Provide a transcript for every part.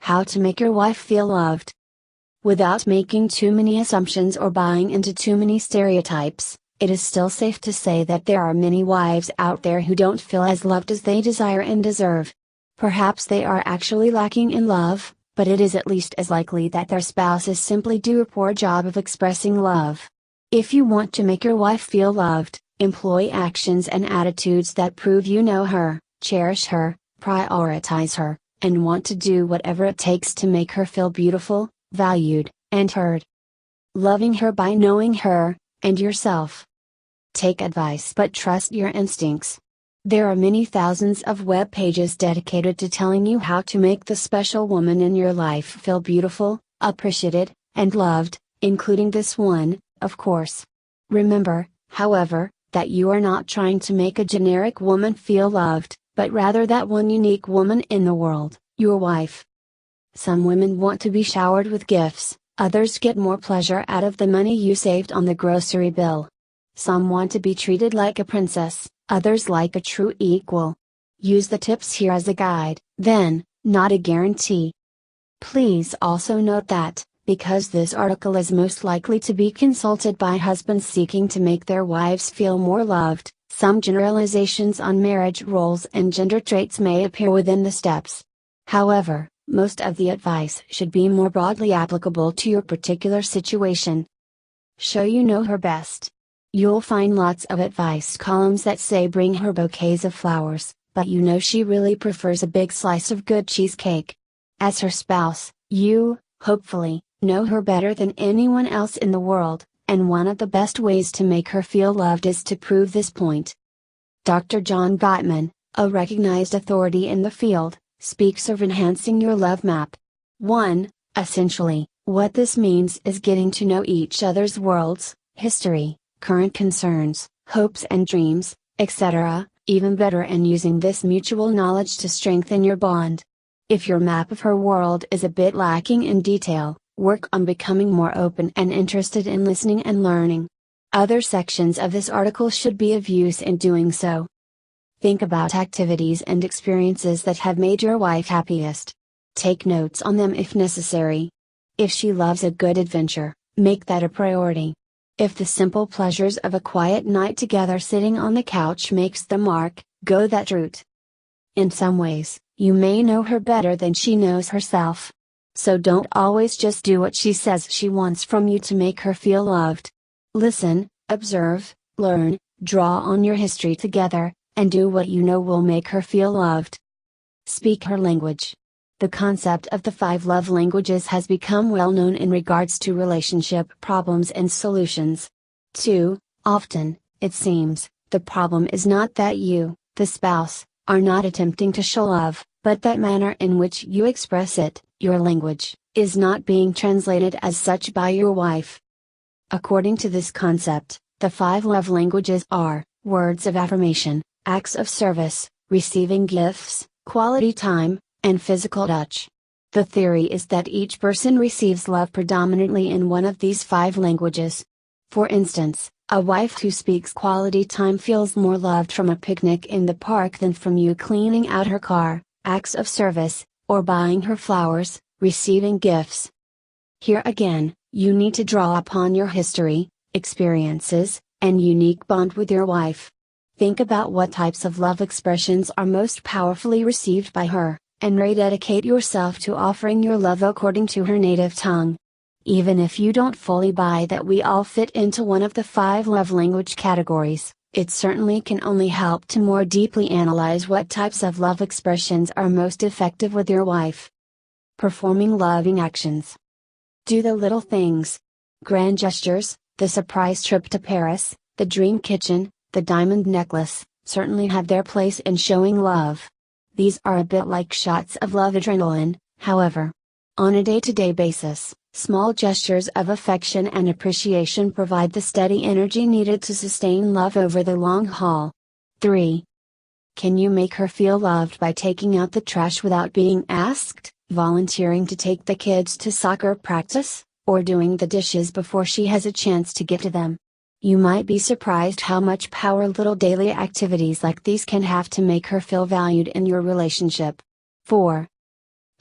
How to make your wife feel loved. Without making too many assumptions or buying into too many stereotypes, it is still safe to say that there are many wives out there who don't feel as loved as they desire and deserve. Perhaps they are actually lacking in love, but it is at least as likely that their spouses simply do a poor job of expressing love. If you want to make your wife feel loved, employ actions and attitudes that prove you know her, cherish her, prioritize her, and want to do whatever it takes to make her feel beautiful, valued, and heard. Loving her by knowing her, and yourself. Take advice but trust your instincts. There are many thousands of web pages dedicated to telling you how to make the special woman in your life feel beautiful, appreciated, and loved, including this one, of course. Remember, however, that you are not trying to make a generic woman feel loved, but rather that one unique woman in the world, your wife. Some women want to be showered with gifts, others get more pleasure out of the money you saved on the grocery bill. Some want to be treated like a princess, others like a true equal. Use the tips here as a guide, then, not a guarantee. Please also note that, because this article is most likely to be consulted by husbands seeking to make their wives feel more loved, some generalizations on marriage roles and gender traits may appear within the steps. However, most of the advice should be more broadly applicable to your particular situation. Show you know her best. You'll find lots of advice columns that say bring her bouquets of flowers, but you know she really prefers a big slice of good cheesecake. As her spouse, you, hopefully, know her better than anyone else in the world, and one of the best ways to make her feel loved is to prove this point. Dr. John Gottman, a recognized authority in the field, speaks of enhancing your love map. 1. Essentially, what this means is getting to know each other's worlds, history, current concerns, hopes and dreams, etc., even better, and using this mutual knowledge to strengthen your bond. If your map of her world is a bit lacking in detail, work on becoming more open and interested in listening and learning. Other sections of this article should be of use in doing so. Think about activities and experiences that have made your wife happiest. Take notes on them if necessary. If she loves a good adventure, make that a priority. If the simple pleasures of a quiet night together sitting on the couch makes the mark, go that route. In some ways, you may know her better than she knows herself. So don't always just do what she says she wants from you to make her feel loved. Listen, observe, learn, draw on your history together, and do what you know will make her feel loved. Speak her language. The concept of the 5 love languages has become well known in regards to relationship problems and solutions. Too often, it seems, the problem is not that you, the spouse, are not attempting to show love, but that manner in which you express it, your language, is not being translated as such by your wife. According to this concept, the 5 love languages are words of affirmation, acts of service, receiving gifts, quality time, and physical touch. The theory is that each person receives love predominantly in one of these 5 languages. For instance, a wife who speaks quality time feels more loved from a picnic in the park than from you cleaning out her car, acts of service, or buying her flowers, receiving gifts. Here again, you need to draw upon your history, experiences, and unique bond with your wife. Think about what types of love expressions are most powerfully received by her, and rededicate yourself to offering your love according to her native tongue. Even if you don't fully buy that we all fit into one of the 5 love language categories, it certainly can only help to more deeply analyze what types of love expressions are most effective with your wife. Performing loving actions. Do the little things. Grand gestures, the surprise trip to Paris, the dream kitchen, the diamond necklace, certainly have their place in showing love. These are a bit like shots of love adrenaline, however. On a day-to-day basis, small gestures of affection and appreciation provide the steady energy needed to sustain love over the long haul. 3. Can you make her feel loved by taking out the trash without being asked, volunteering to take the kids to soccer practice, or doing the dishes before she has a chance to get to them? You might be surprised how much power little daily activities like these can have to make her feel valued in your relationship. 4.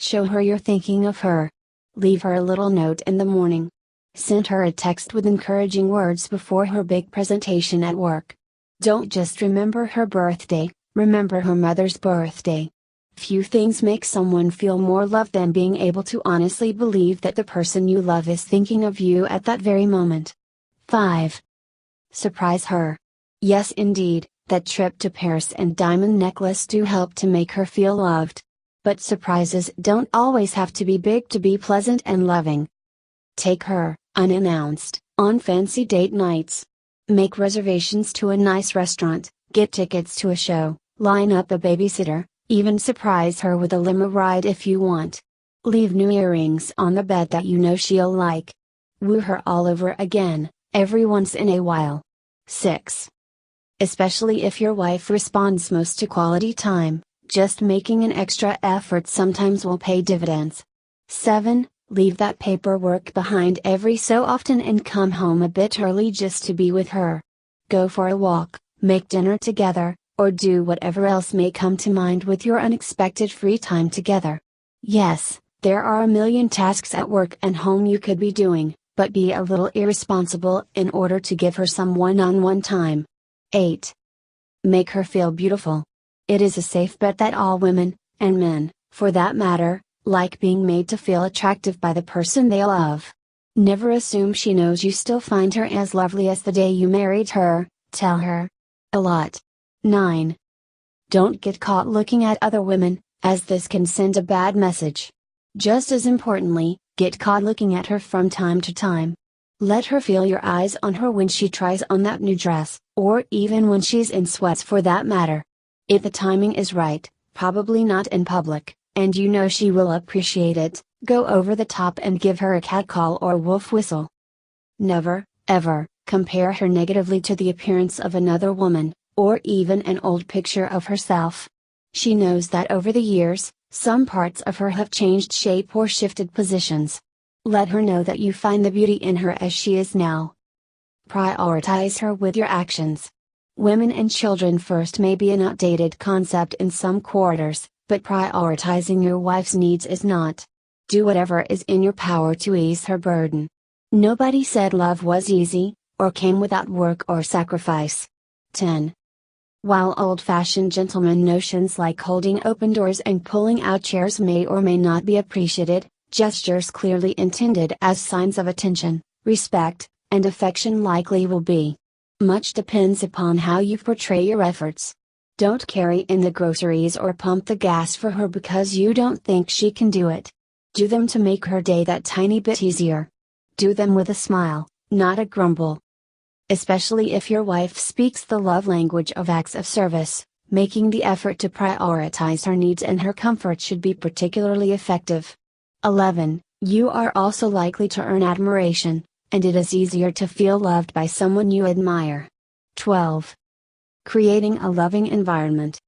Show her you're thinking of her. Leave her a little note in the morning. Send her a text with encouraging words before her big presentation at work. Don't just remember her birthday, remember her mother's birthday. Few things make someone feel more loved than being able to honestly believe that the person you love is thinking of you at that very moment. 5. Surprise her. Yes, indeed, that trip to Paris and diamond necklace do help to make her feel loved. But surprises don't always have to be big to be pleasant and loving. Take her, unannounced, on fancy date nights. Make reservations to a nice restaurant, get tickets to a show, line up a babysitter, even surprise her with a limo ride if you want. Leave new earrings on the bed that you know she'll like. Woo her all over again, every once in a while. 6. Especially if your wife responds most to quality time, just making an extra effort sometimes will pay dividends. 7. Leave that paperwork behind every so often and come home a bit early just to be with her. Go for a walk, make dinner together, or do whatever else may come to mind with your unexpected free time together. Yes, there are a million tasks at work and home you could be doing, but be a little irresponsible in order to give her some one-on-one time. 8. Make her feel beautiful. It is a safe bet that all women, and men, for that matter, like being made to feel attractive by the person they love. Never assume she knows you still find her as lovely as the day you married her, tell her. A lot. 9. Don't get caught looking at other women, as this can send a bad message. Just as importantly, get caught looking at her from time to time. Let her feel your eyes on her when she tries on that new dress, or even when she's in sweats for that matter. If the timing is right, probably not in public, and you know she will appreciate it, go over the top and give her a catcall or wolf whistle. Never, ever, compare her negatively to the appearance of another woman, or even an old picture of herself. She knows that over the years, some parts of her have changed shape or shifted positions. Let her know that you find the beauty in her as she is now. Prioritize her with your actions. Women and children first may be an outdated concept in some quarters, but prioritizing your wife's needs is not. Do whatever is in your power to ease her burden. Nobody said love was easy, or came without work or sacrifice. 10. While old-fashioned gentleman notions like holding open doors and pulling out chairs may or may not be appreciated, gestures clearly intended as signs of attention, respect, and affection likely will be. Much depends upon how you portray your efforts. Don't carry in the groceries or pump the gas for her because you don't think she can do it. Do them to make her day that tiny bit easier. Do them with a smile, not a grumble. Especially if your wife speaks the love language of acts of service, making the effort to prioritize her needs and her comfort should be particularly effective. 11. You are also likely to earn admiration, and it is easier to feel loved by someone you admire. 12. Creating a loving environment.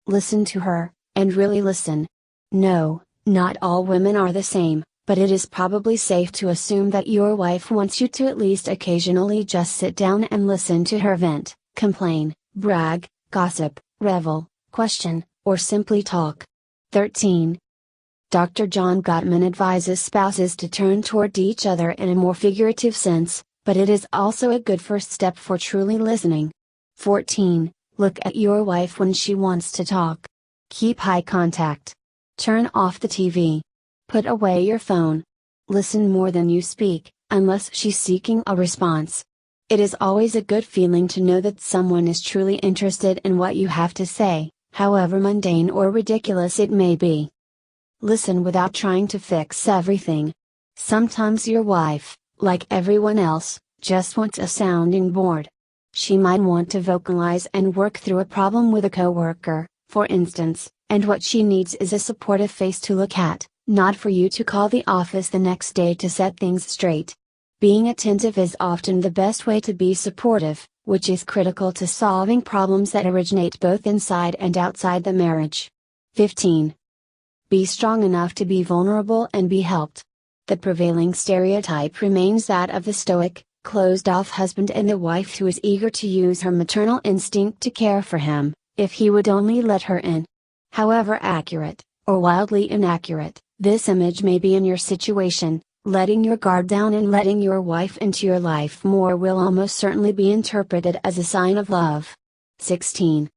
Listen to her, and really listen. No, not all women are the same, but it is probably safe to assume that your wife wants you to at least occasionally just sit down and listen to her vent, complain, brag, gossip, revel, question, or simply talk. 13. Dr. John Gottman advises spouses to turn toward each other in a more figurative sense, but it is also a good first step for truly listening. 14. Look at your wife when she wants to talk. Keep eye contact. Turn off the TV. Put away your phone. Listen more than you speak, unless she's seeking a response. It is always a good feeling to know that someone is truly interested in what you have to say, however mundane or ridiculous it may be. Listen without trying to fix everything. Sometimes your wife, like everyone else, just wants a sounding board. She might want to vocalize and work through a problem with a coworker, for instance, and what she needs is a supportive face to look at, not for you to call the office the next day to set things straight. Being attentive is often the best way to be supportive, which is critical to solving problems that originate both inside and outside the marriage. 15. Be strong enough to be vulnerable and be helped. The prevailing stereotype remains that of the stoic, closed-off husband and the wife who is eager to use her maternal instinct to care for him, if he would only let her in. However accurate, or wildly inaccurate, This image may be in your situation. Letting your guard down and letting your wife into your life more will almost certainly be interpreted as a sign of love. 16.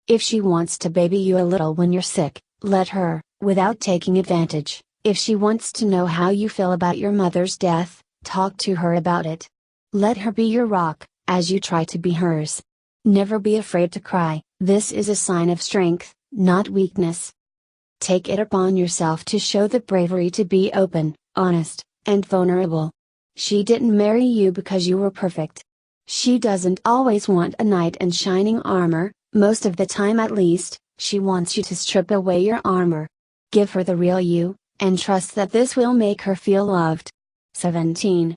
If she wants to baby you a little when you're sick, let her, without taking advantage. If she wants to know how you feel about your mother's death, talk to her about it. Let her be your rock, as you try to be hers. Never be afraid to cry. This is a sign of strength, not weakness. Take it upon yourself to show the bravery to be open, honest, and vulnerable. She didn't marry you because you were perfect. She doesn't always want a knight in shining armor, most of the time at least, she wants you to strip away your armor. Give her the real you, and trust that this will make her feel loved. 17.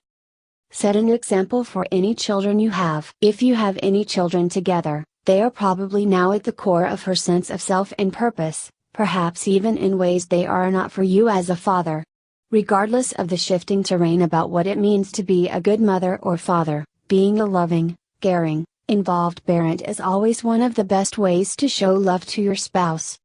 Set an example for any children you have. If you have any children together, they are probably now at the core of her sense of self and purpose, perhaps even in ways they are not for you as a father. Regardless of the shifting terrain about what it means to be a good mother or father, being a loving, caring, involved parent is always one of the best ways to show love to your spouse.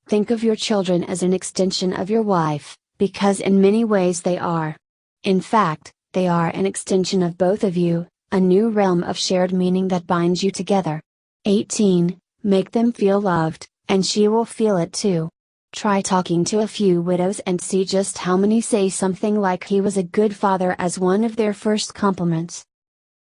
Think of your children as an extension of your wife, because in many ways they are. In fact, they are an extension of both of you, a new realm of shared meaning that binds you together. 18. Make them feel loved, and she will feel it too. Try talking to a few widows and see just how many say something like he was a good father as one of their first compliments.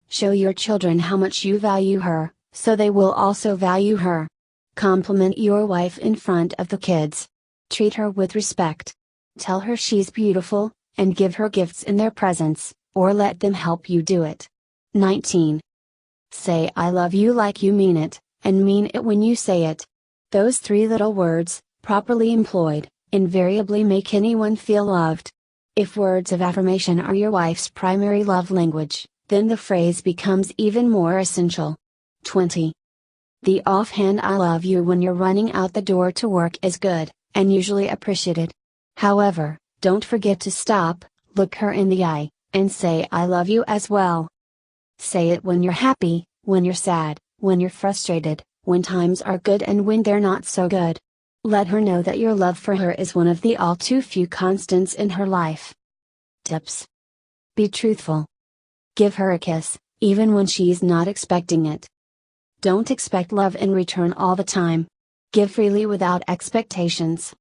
Show your children how much you value her, so they will also value her. Compliment your wife in front of the kids. Treat her with respect. Tell her she's beautiful, and give her gifts in their presence, or let them help you do it. 19. Say I love you like you mean it, and mean it when you say it. Those three little words, properly employed, invariably make anyone feel loved. If words of affirmation are your wife's primary love language, then the phrase becomes even more essential. 20. The offhand I love you when you're running out the door to work is good, and usually appreciated. However, don't forget to stop, look her in the eye, and say I love you as well. Say it when you're happy, when you're sad, when you're frustrated, when times are good and when they're not so good. Let her know that your love for her is one of the all too few constants in her life. Tips. Be truthful. Give her a kiss, even when she's not expecting it. Don't expect love in return all the time. Give freely without expectations.